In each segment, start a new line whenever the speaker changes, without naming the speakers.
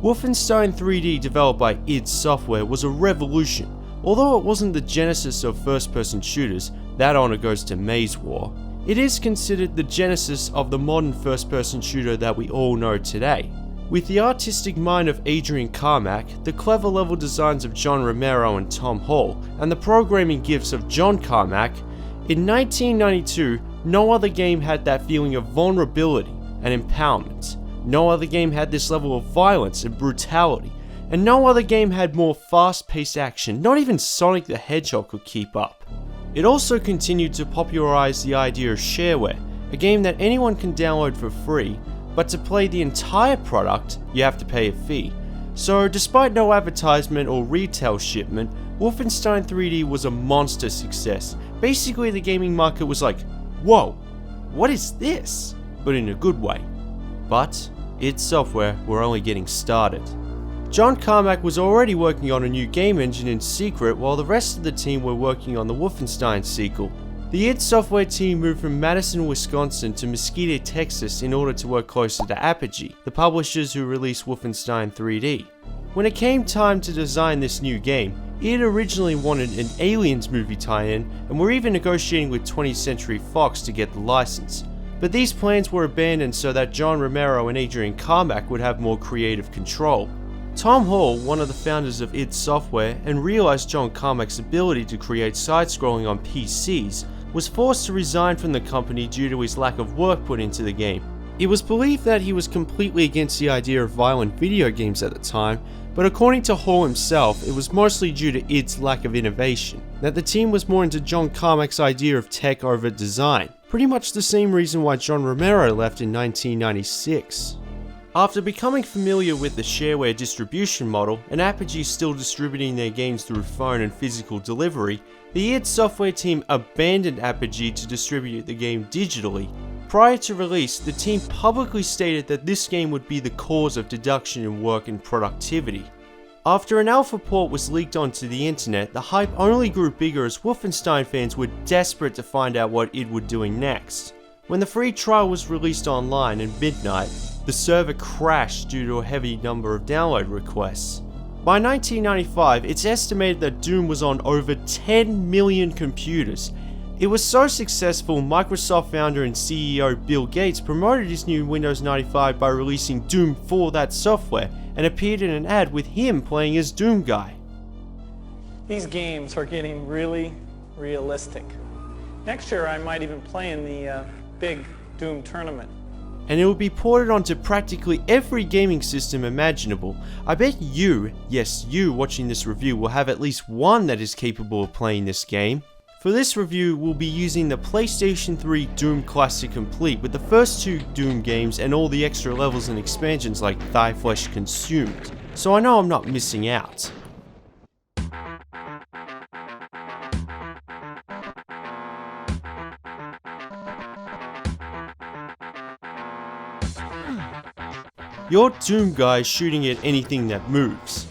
Wolfenstein 3D, developed by id Software, was a revolution. Although it wasn't the genesis of first-person shooters, that honor goes to Maze War. It is considered the genesis of the modern first-person shooter that we all know today. With the artistic mind of Adrian Carmack, the clever level designs of John Romero and Tom Hall, and the programming gifts of John Carmack, in 1992, no other game had that feeling of vulnerability and empowerment. No other game had this level of violence and brutality, and no other game had more fast-paced action. Not even Sonic the Hedgehog could keep up. It also continued to popularize the idea of shareware, a game that anyone can download for free, but to play the entire product, you have to pay a fee. So despite no advertisement or retail shipment, Wolfenstein 3D was a monster success. Basically, the gaming market was like, whoa, what is this? But in a good way. But id Software were only getting started. John Carmack was already working on a new game engine in secret, while the rest of the team were working on the Wolfenstein sequel. The id Software team moved from Madison, Wisconsin to Mesquite, Texas in order to work closer to Apogee, the publishers who released Wolfenstein 3D. When it came time to design this new game, id originally wanted an Aliens movie tie-in, and were even negotiating with 20th Century Fox to get the license. But these plans were abandoned so that John Romero and Adrian Carmack would have more creative control. Tom Hall, one of the founders of id Software, and realized John Carmack's ability to create side-scrolling on PCs, was forced to resign from the company due to his lack of work put into the game. It was believed that he was completely against the idea of violent video games at the time, but according to Hall himself, it was mostly due to id's lack of innovation, that the team was more into John Carmack's idea of tech over design, pretty much the same reason why John Romero left in 1996. After becoming familiar with the shareware distribution model, and Apogee still distributing their games through phone and physical delivery, the id Software team abandoned Apogee to distribute the game digitally. Prior to release, the team publicly stated that this game would be the cause of deduction in work and productivity. After an alpha port was leaked onto the internet, the hype only grew bigger as Wolfenstein fans were desperate to find out what id were doing next. When the free trial was released online at midnight, the server crashed due to a heavy number of download requests. By 1995, it's estimated that Doom was on over 10 million computers. It was so successful, Microsoft founder and CEO Bill Gates promoted his new Windows 95 by releasing Doom for that software, and appeared in an ad with him playing as Doom Guy.
These games are getting really realistic. Next year I might even play in the big Doom tournament.
And it will be ported onto practically every gaming system imaginable. I bet you, yes you watching this review, will have at least one that is capable of playing this game. For this review, we'll be using the PlayStation 3 Doom Classic Complete with the first two Doom games and all the extra levels and expansions like Thy Flesh Consumed, so I know I'm not missing out. Your Doom Guy is shooting at anything that moves.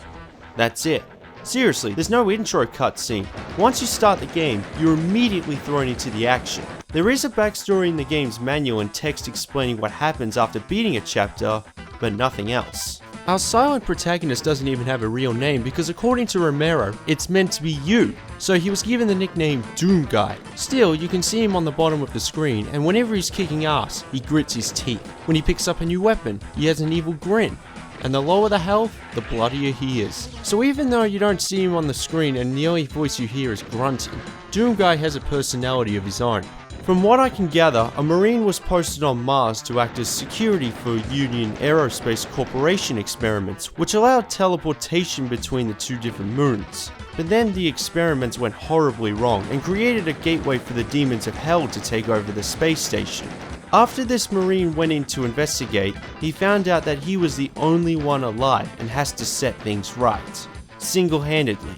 That's it. Seriously, there's no intro cutscene. Once you start the game, you're immediately thrown into the action. There is a backstory in the game's manual and text explaining what happens after beating a chapter, but nothing else. Our silent protagonist doesn't even have a real name because according to Romero, it's meant to be you, so he was given the nickname Doom Guy. Still, you can see him on the bottom of the screen, and whenever he's kicking ass, he grits his teeth. When he picks up a new weapon, he has an evil grin. And the lower the health, the bloodier he is. So even though you don't see him on the screen and the only voice you hear is grunting, Doom Guy has a personality of his own. From what I can gather, a Marine was posted on Mars to act as security for Union Aerospace Corporation experiments, which allowed teleportation between the two different moons. But then the experiments went horribly wrong and created a gateway for the demons of hell to take over the space station. After this Marine went in to investigate, he found out that he was the only one alive and has to set things right, single-handedly.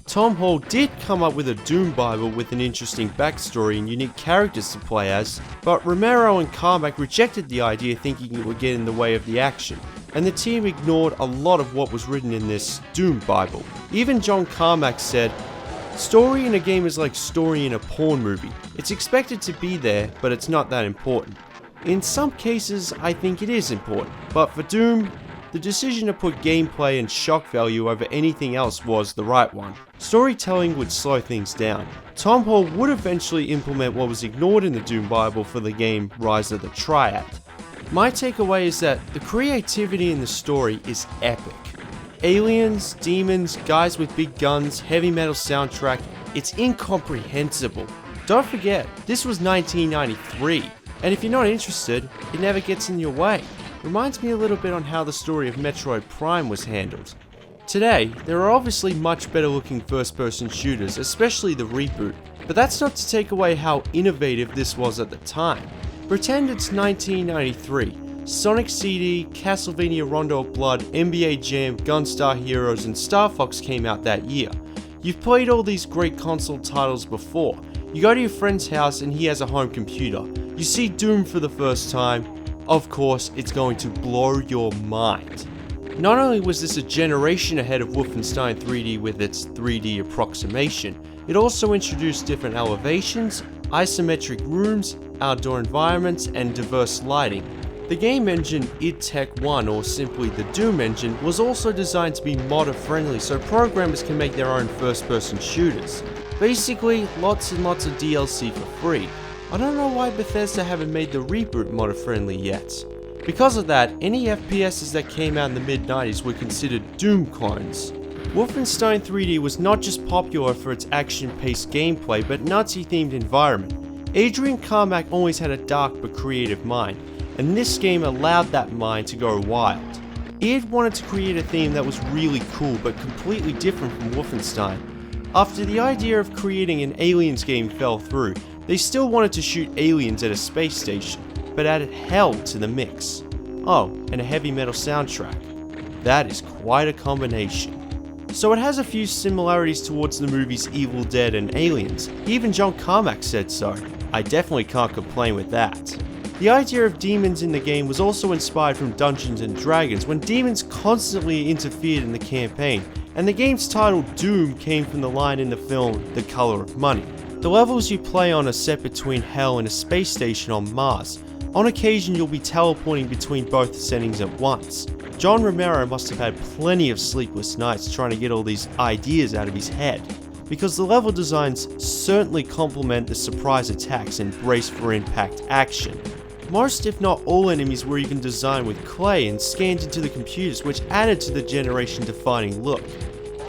Tom Hall did come up with a Doom Bible with an interesting backstory and unique characters to play as, but Romero and Carmack rejected the idea thinking it would get in the way of the action, and the team ignored a lot of what was written in this Doom Bible. Even John Carmack said, "Story in a game is like story in a porn movie. It's expected to be there, but it's not that important. In some cases, I think it is important, but for Doom, the decision to put gameplay and shock value over anything else was the right one. Storytelling would slow things down. Tom Hall would eventually implement what was ignored in the Doom Bible for the game Rise of the Triad. My takeaway is that the creativity in the story is epic. Aliens, demons, guys with big guns, heavy metal soundtrack, it's incomprehensible. Don't forget, this was 1993, and if you're not interested, it never gets in your way. Reminds me a little bit on how the story of Metroid Prime was handled. Today, there are obviously much better looking first-person shooters, especially the reboot, but that's not to take away how innovative this was at the time. Pretend it's 1993. Sonic CD, Castlevania Rondo of Blood, NBA Jam, Gunstar Heroes, and Star Fox came out that year. You've played all these great console titles before. You go to your friend's house and he has a home computer. You see Doom for the first time. Of course, it's going to blow your mind. Not only was this a generation ahead of Wolfenstein 3D with its 3D approximation, it also introduced different elevations, isometric rooms, outdoor environments, and diverse lighting. The game engine id Tech 1, or simply the Doom engine, was also designed to be modder friendly so programmers can make their own first-person shooters. Basically, lots and lots of DLC for free. I don't know why Bethesda haven't made the reboot modder friendly yet. Because of that, any FPSs that came out in the mid-90s were considered Doom clones. Wolfenstein 3D was not just popular for its action-paced gameplay but Nazi-themed environment. Adrian Carmack always had a dark but creative mind, and this game allowed that mind to go wild. He had wanted to create a theme that was really cool but completely different from Wolfenstein. After the idea of creating an Aliens game fell through, they still wanted to shoot aliens at a space station, but added hell to the mix. Oh, and a heavy metal soundtrack. That is quite a combination. So it has a few similarities towards the movies Evil Dead and Aliens. Even John Carmack said so. I definitely can't complain with that. The idea of demons in the game was also inspired from Dungeons & Dragons when demons constantly interfered in the campaign, and the game's title Doom came from the line in the film The Color of Money. The levels you play on are set between Hell and a space station on Mars. On occasion you'll be teleporting between both settings at once. John Romero must have had plenty of sleepless nights trying to get all these ideas out of his head, because the level designs certainly complement the surprise attacks and brace for impact action. Most if not all enemies were even designed with clay and scanned into the computers, which added to the generation defining look.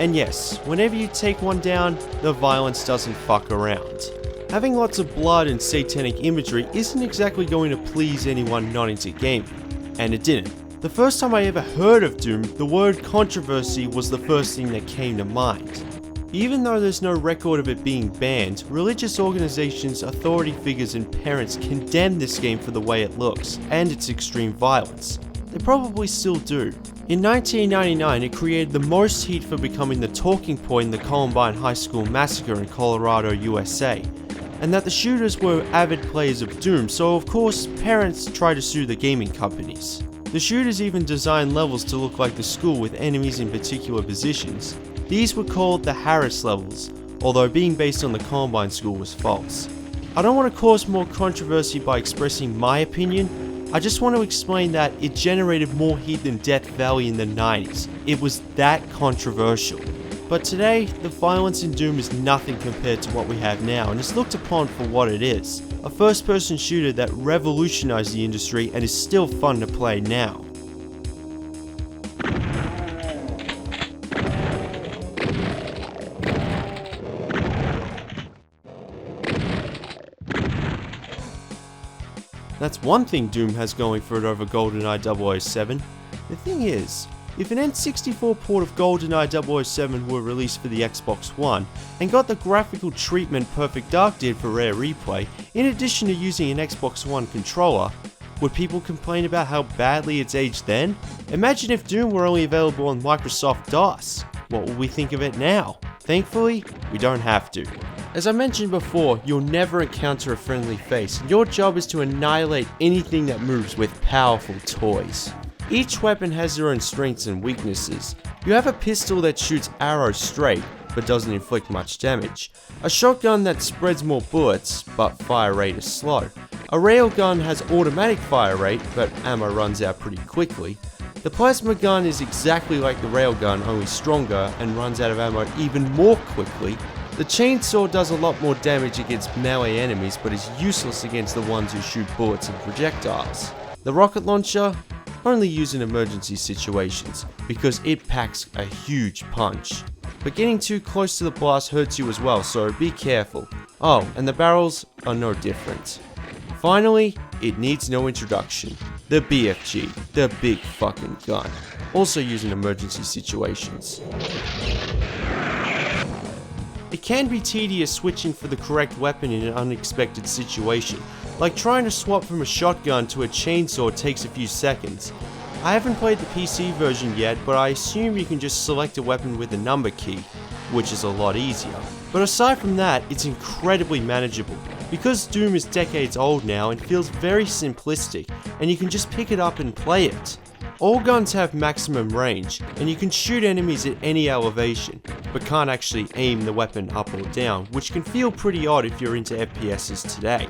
And yes, whenever you take one down, the violence doesn't fuck around. Having lots of blood and satanic imagery isn't exactly going to please anyone not into gaming, and it didn't. The first time I ever heard of Doom, the word controversy was the first thing that came to mind. Even though there's no record of it being banned, religious organizations, authority figures, and parents condemned this game for the way it looks and its extreme violence. They probably still do. In 1999, it created the most heat for becoming the talking point in the Columbine High School massacre in Colorado, USA, and that the shooters were avid players of Doom, so of course parents tried to sue the gaming companies. The shooters even designed levels to look like the school with enemies in particular positions. These were called the Harris levels, although being based on the Columbine school was false. I don't want to cause more controversy by expressing my opinion, I just want to explain that it generated more heat than Death Valley in the 90s. It was that controversial. But today, the violence in Doom is nothing compared to what we have now and is looked upon for what it is. A first-person shooter that revolutionized the industry and is still fun to play now. That's one thing Doom has going for it over GoldenEye 007. The thing is, if an N64 port of GoldenEye 007 were released for the Xbox One and got the graphical treatment Perfect Dark did for Rare Replay, in addition to using an Xbox One controller, would people complain about how badly it's aged then? Imagine if Doom were only available on Microsoft DOS. What would we think of it now? Thankfully, we don't have to. As I mentioned before, you'll never encounter a friendly face, and your job is to annihilate anything that moves with powerful toys. Each weapon has their own strengths and weaknesses. You have a pistol that shoots arrows straight, but doesn't inflict much damage. A shotgun that spreads more bullets, but fire rate is slow. A railgun has automatic fire rate, but ammo runs out pretty quickly. The plasma gun is exactly like the railgun, only stronger, and runs out of ammo even more quickly. The chainsaw does a lot more damage against melee enemies, but is useless against the ones who shoot bullets and projectiles. The rocket launcher, only used in emergency situations, because it packs a huge punch. But getting too close to the blast hurts you as well, so be careful. Oh, and the barrels are no different. Finally, it needs no introduction. The BFG, the big fucking gun. Also used in emergency situations. It can be tedious switching for the correct weapon in an unexpected situation, like trying to swap from a shotgun to a chainsaw takes a few seconds. I haven't played the PC version yet, but I assume you can just select a weapon with a number key, which is a lot easier. But aside from that, it's incredibly manageable. Because Doom is decades old now, it feels very simplistic, and you can just pick it up and play it. All guns have maximum range, and you can shoot enemies at any elevation, but can't actually aim the weapon up or down, which can feel pretty odd if you're into FPSs today.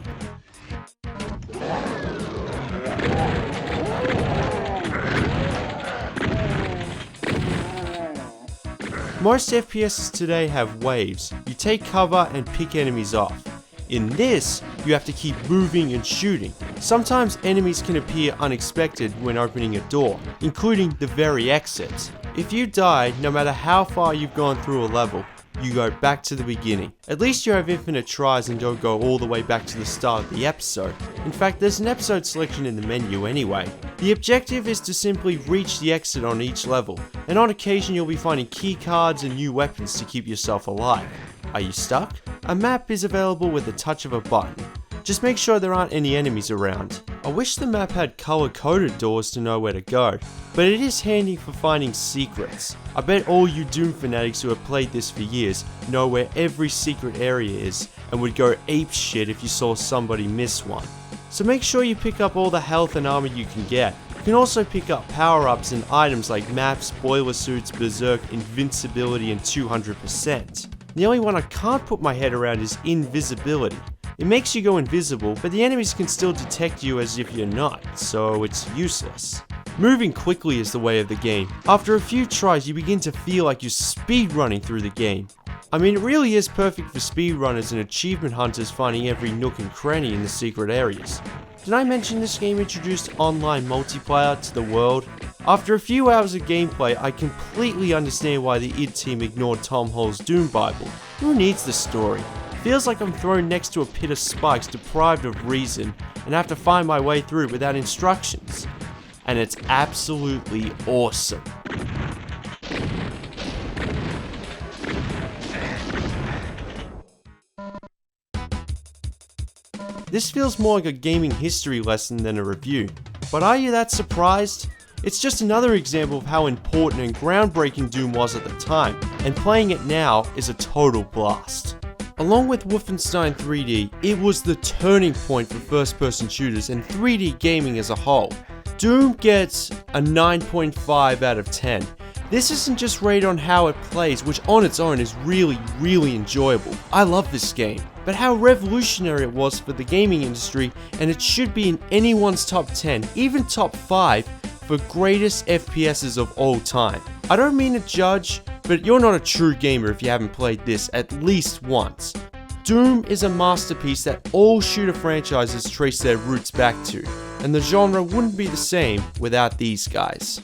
Most FPSs today have waves. You take cover and pick enemies off. In this, you have to keep moving and shooting. Sometimes enemies can appear unexpected when opening a door, including the very exit. If you die, no matter how far you've gone through a level, you go back to the beginning. At least you have infinite tries and don't go all the way back to the start of the episode. In fact, there's an episode selection in the menu anyway. The objective is to simply reach the exit on each level, and on occasion you'll be finding key cards and new weapons to keep yourself alive. Are you stuck? A map is available with the touch of a button. Just make sure there aren't any enemies around. I wish the map had color-coded doors to know where to go, but it is handy for finding secrets. I bet all you Doom fanatics who have played this for years know where every secret area is and would go apeshit if you saw somebody miss one. So make sure you pick up all the health and armor you can get. You can also pick up power-ups and items like maps, boiler suits, berserk, invincibility, and 200%. The only one I can't put my head around is invisibility. It makes you go invisible, but the enemies can still detect you as if you're not, so it's useless. Moving quickly is the way of the game. After a few tries, you begin to feel like you're speedrunning through the game. I mean, it really is perfect for speedrunners and achievement hunters finding every nook and cranny in the secret areas. Did I mention this game introduced online multiplayer to the world? After a few hours of gameplay, I completely understand why the id team ignored Tom Hall's Doom Bible. Who needs the story? Feels like I'm thrown next to a pit of spikes, deprived of reason, and have to find my way through without instructions. And it's absolutely awesome. This feels more like a gaming history lesson than a review. But are you that surprised? It's just another example of how important and groundbreaking Doom was at the time, and playing it now is a total blast. Along with Wolfenstein 3D, it was the turning point for first-person shooters and 3D gaming as a whole. Doom gets a 9.5 out of 10. This isn't just rated on how it plays, which on its own is really enjoyable. I love this game, but how revolutionary it was for the gaming industry, and it should be in anyone's top 10, even top 5, for greatest FPSs of all time. I don't mean to judge, but you're not a true gamer if you haven't played this at least once. Doom is a masterpiece that all shooter franchises trace their roots back to, and the genre wouldn't be the same without these guys.